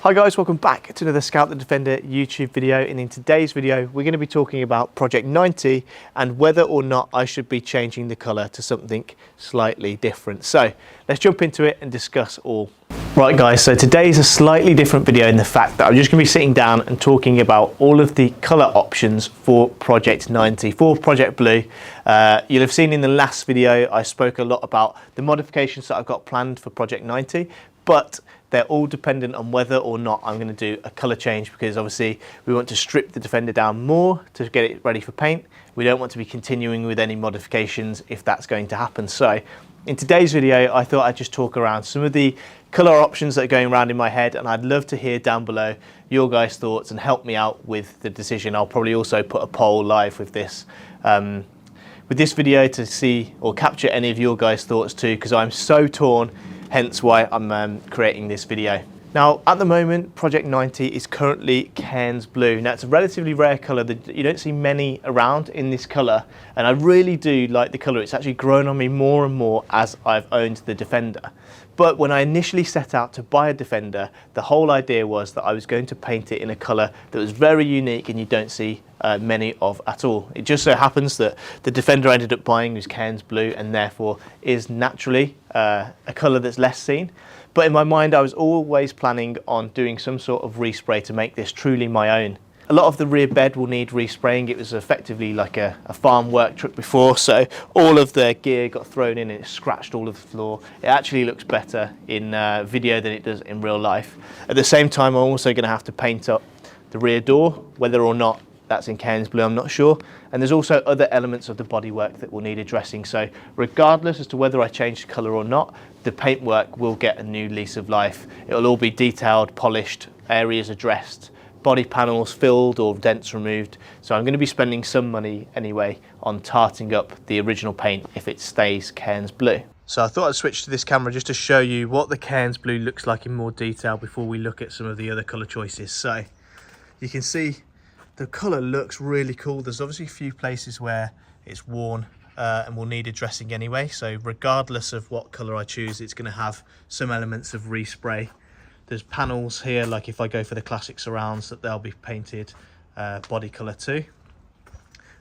Hi guys, welcome back to another Scout the Defender YouTube video, and in today's video we're going to be talking about Project 90 and whether or not I should be changing the colour to something slightly different. So let's jump into it and discuss all. Right guys, so today is a slightly different video in the fact that I'm just going to be sitting down and talking about all of the colour options for Project 90, for Project Blue. You'll have seen in the last video I spoke a lot about the modifications that I've got planned for Project 90, but they're all dependent on whether or not I'm going to do a colour change, because obviously we want to strip the Defender down more to get it ready for paint. We don't want to be continuing with any modifications if that's going to happen. So in today's video I thought I'd just talk around some of the colour options that are going around in my head, and I'd love to hear down below your guys' thoughts and help me out with the decision. I'll probably also put a poll live with this video to see or capture any of your guys' thoughts too, because I'm so torn. Hence why I'm creating this video. Now, at the moment, Project 90 is currently Cairns Blue. Now, it's a relatively rare colour that you don't see many around in this colour, and I really do like the colour. It's actually grown on me more and more as I've owned the Defender. But when I initially set out to buy a Defender, the whole idea was that I was going to paint it in a colour that was very unique and you don't see many of at all. It just so happens that the Defender I ended up buying was Cairns Blue, and therefore is naturally a colour that's less seen. But in my mind I was always planning on doing some sort of respray to make this truly my own. A lot of the rear bed will need respraying. It was effectively like a farm work truck before, so all of the gear got thrown in and it scratched all of the floor. It actually looks better in video than it does in real life. At the same time, I'm also going to have to paint up the rear door, whether or not that's in Cairns Blue, I'm not sure. And there's also other elements of the bodywork that will need addressing. So regardless as to whether I change the colour or not, the paintwork will get a new lease of life. It'll all be detailed, polished, areas addressed, body panels filled or dents removed. So I'm going to be spending some money anyway on tarting up the original paint if it stays Cairns Blue. So I thought I'd switch to this camera just to show you what the Cairns Blue looks like in more detail before we look at some of the other colour choices. So you can see the colour looks really cool. There's obviously a few places where it's worn and will need addressing anyway. So regardless of what colour I choose, it's going to have some elements of respray. There's panels here, like if I go for the classic surrounds, that they'll be painted body colour too.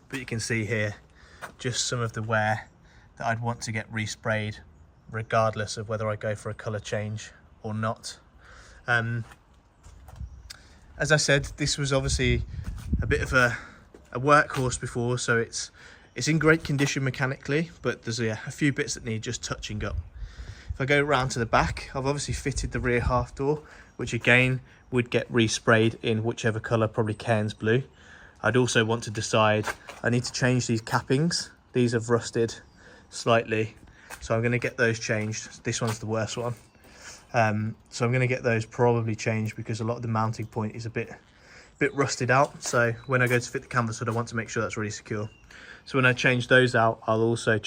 But you can see here just some of the wear that I'd want to get resprayed regardless of whether I go for a colour change or not. As I said, this was obviously a bit of a workhorse before, so it's in great condition mechanically, but there's a few bits that need just touching up. If I go around to the back, I've obviously fitted the rear half door, which again would get resprayed in whichever colour, probably Cairns Blue. I'd also want to decide, I need to change these cappings. These have rusted slightly, so I'm going to get those changed. This one's the worst one. So I'm going to get those probably changed because a lot of the mounting point is a bit rusted out. So when I go to fit the canvas hood, I want to make sure that's really secure. So when I change those out, I'll also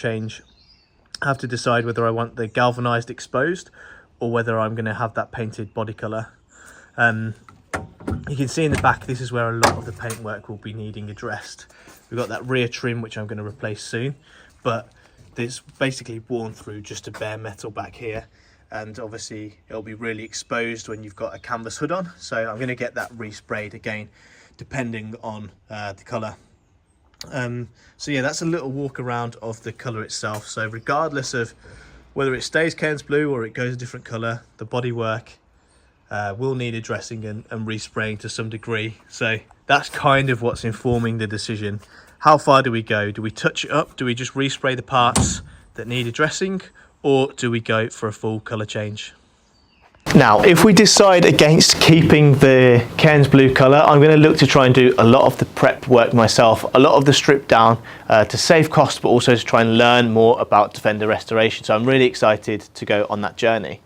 have to decide whether I want the galvanized exposed or whether I'm going to have that painted body color. You can see in the back, this is where a lot of the paintwork will be needing addressed. We've got that rear trim, which I'm going to replace soon, but it's basically worn through just a bare metal back here. And obviously it'll be really exposed when you've got a canvas hood on. So I'm going to get that resprayed again, depending on the colour. So yeah, that's a little walk around of the colour itself. So regardless of whether it stays Cairns Blue or it goes a different colour, the bodywork will need addressing and respraying to some degree. So that's kind of what's informing the decision. How far do we go? Do we touch it up? Do we just respray the parts that need addressing? Or do we go for a full colour change? Now, if we decide against keeping the Cairns Blue colour, I'm going to look to try and do a lot of the prep work myself, a lot of the strip down to save costs, but also to try and learn more about Defender restoration. So I'm really excited to go on that journey.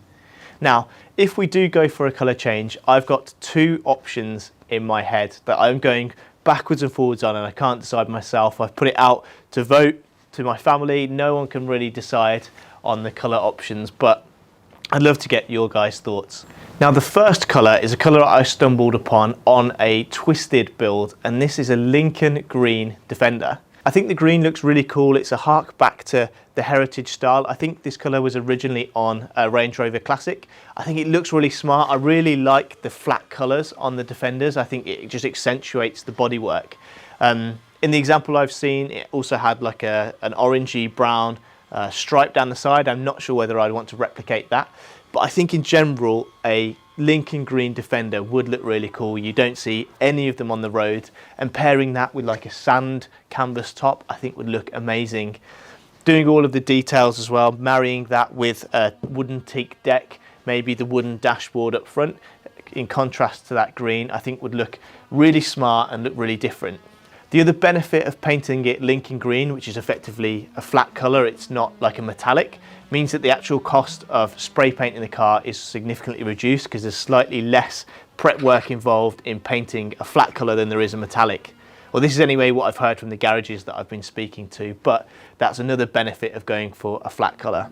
Now, if we do go for a colour change, I've got two options in my head that I'm going backwards and forwards on, and I can't decide myself. I've put it out to vote to my family. No one can really decide on the colour options, but I'd love to get your guys' thoughts. Now, the first colour is a colour I stumbled upon on a twisted build, and this is a Lincoln Green Defender. I think the green looks really cool. It's a hark back to the heritage style. I think this colour was originally on a Range Rover Classic. I think it looks really smart. I really like the flat colours on the Defenders. I think it just accentuates the bodywork. In the example I've seen, it also had like an orangey brown stripe down the side. I'm not sure whether I'd want to replicate that, but I think in general a Lincoln green Defender would look really cool. You don't see any of them on the road, and pairing that with like a sand canvas top I think would look amazing. Doing all of the details as well, marrying that with a wooden teak deck, maybe the wooden dashboard up front in contrast to that green, I think would look really smart and look really different. The other benefit of painting it Lincoln green, which is effectively a flat colour, it's not like a metallic, means that the actual cost of spray painting the car is significantly reduced because there's slightly less prep work involved in painting a flat colour than there is a metallic. Well, this is anyway what I've heard from the garages that I've been speaking to, but that's another benefit of going for a flat colour.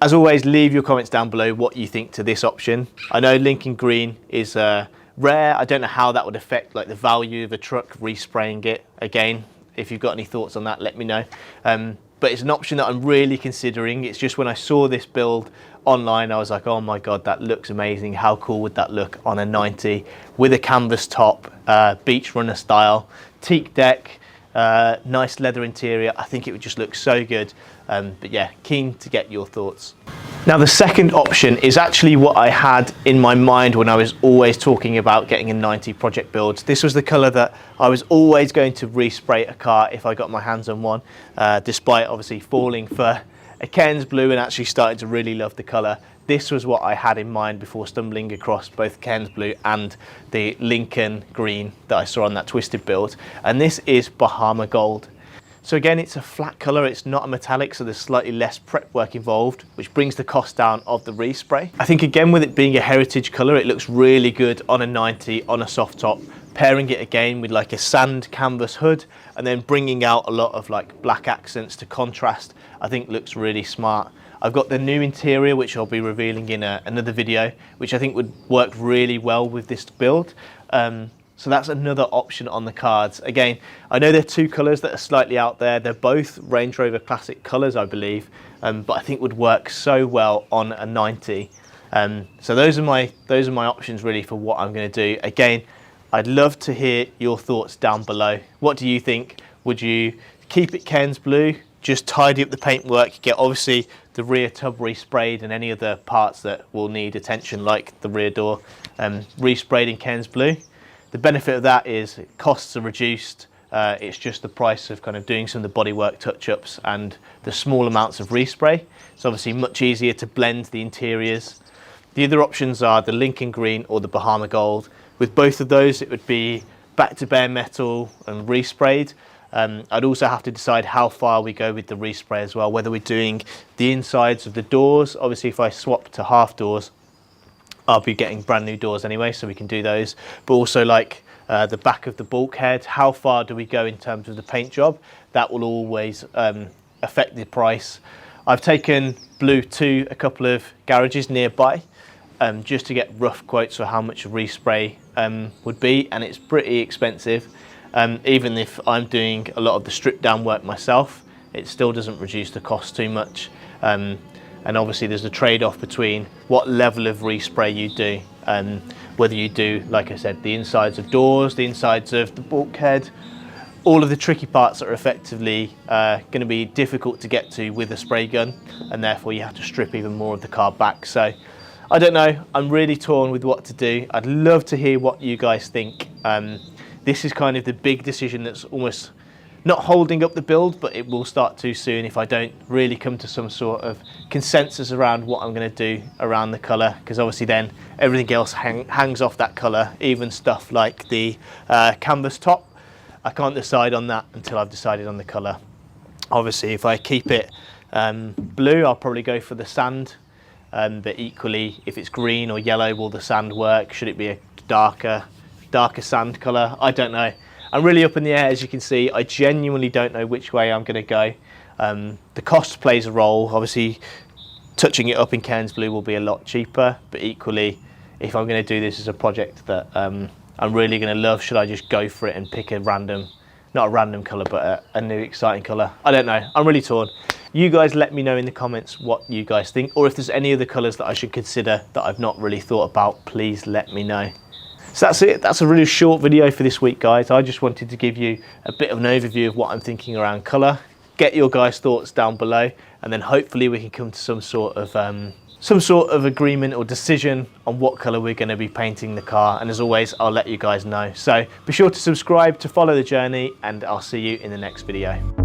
As always, leave your comments down below what you think to this option. I know Lincoln green is rare. I don't know how that would affect like the value of a truck, respraying it. Again, if you've got any thoughts on that, let me know. But it's an option that I'm really considering. It's just when I saw this build online, I was like, oh my God, that looks amazing. How cool would that look on a 90 with a canvas top, beach runner style, teak deck, nice leather interior? I think it would just look so good. But yeah, keen to get your thoughts. Now the second option is actually what I had in my mind when I was always talking about getting a 90 project build. This was the colour that I was always going to respray a car if I got my hands on one, despite obviously falling for a Cairns blue and actually starting to really love the colour. This was what I had in mind before stumbling across both Cairns blue and the Lincoln green that I saw on that twisted build, and this is Bahama gold. So again, it's a flat colour, it's not a metallic, so there's slightly less prep work involved, which brings the cost down of the respray. I think again, with it being a heritage colour, it looks really good on a 90, on a soft top. Pairing it again with like a sand canvas hood, and then bringing out a lot of like black accents to contrast, I think looks really smart. I've got the new interior, which I'll be revealing in another video, which I think would work really well with this build. So that's another option on the cards. Again, I know there are two colours that are slightly out there. They're both Range Rover Classic colours, I believe, but I think would work so well on a 90. So those are my options really for what I'm going to do. Again, I'd love to hear your thoughts down below. What do you think? Would you keep it Cairns blue, just tidy up the paintwork, get obviously the rear tub resprayed and any other parts that will need attention like the rear door resprayed in Cairns blue? The benefit of that is costs are reduced. It's just the price of kind of doing some of the bodywork touch-ups and the small amounts of respray. It's obviously much easier to blend the interiors. The other options are the Lincoln green or the Bahama gold. With both of those, it would be back to bare metal and resprayed. I'd also have to decide how far we go with the respray as well, whether we're doing the insides of the doors. Obviously, if I swap to half doors, I'll be getting brand new doors anyway, so we can do those. But also like the back of the bulkhead, how far do we go in terms of the paint job? That will always affect the price. I've taken blue to a couple of garages nearby just to get rough quotes for how much a respray would be, and it's pretty expensive. Even if I'm doing a lot of the strip down work myself, it still doesn't reduce the cost too much. And obviously there's a trade-off between what level of respray you do, whether you do, like I said, the insides of doors, the insides of the bulkhead, all of the tricky parts that are effectively going to be difficult to get to with a spray gun, and therefore you have to strip even more of the car back. So I don't know, I'm really torn with what to do. I'd love to hear what you guys think. This is kind of the big decision that's almost not holding up the build, but it will start too soon if I don't really come to some sort of consensus around what I'm going to do around the colour, because obviously then everything else hangs off that colour, even stuff like the canvas top. I can't decide on that until I've decided on the colour. Obviously if I keep it blue, I'll probably go for the sand, but equally if it's green or yellow, will the sand work? Should it be a darker sand colour? I don't know. I'm really up in the air, as you can see. I genuinely don't know which way I'm going to go. The cost plays a role. Obviously, touching it up in Cairns blue will be a lot cheaper, but equally, if I'm going to do this as a project that I'm really going to love, should I just go for it and pick a random not a random colour, but a new exciting colour. I don't know, I'm really torn. You guys let me know in the comments what you guys think, or if there's any other colours that I should consider that I've not really thought about, please let me know. So that's it, that's a really short video for this week, guys. I just wanted to give you a bit of an overview of what I'm thinking around colour. Get your guys' thoughts down below, and then hopefully we can come to some sort of agreement or decision on what colour we're going to be painting the car. And as always, I'll let you guys know. So be sure to subscribe to follow the journey, and I'll see you in the next video.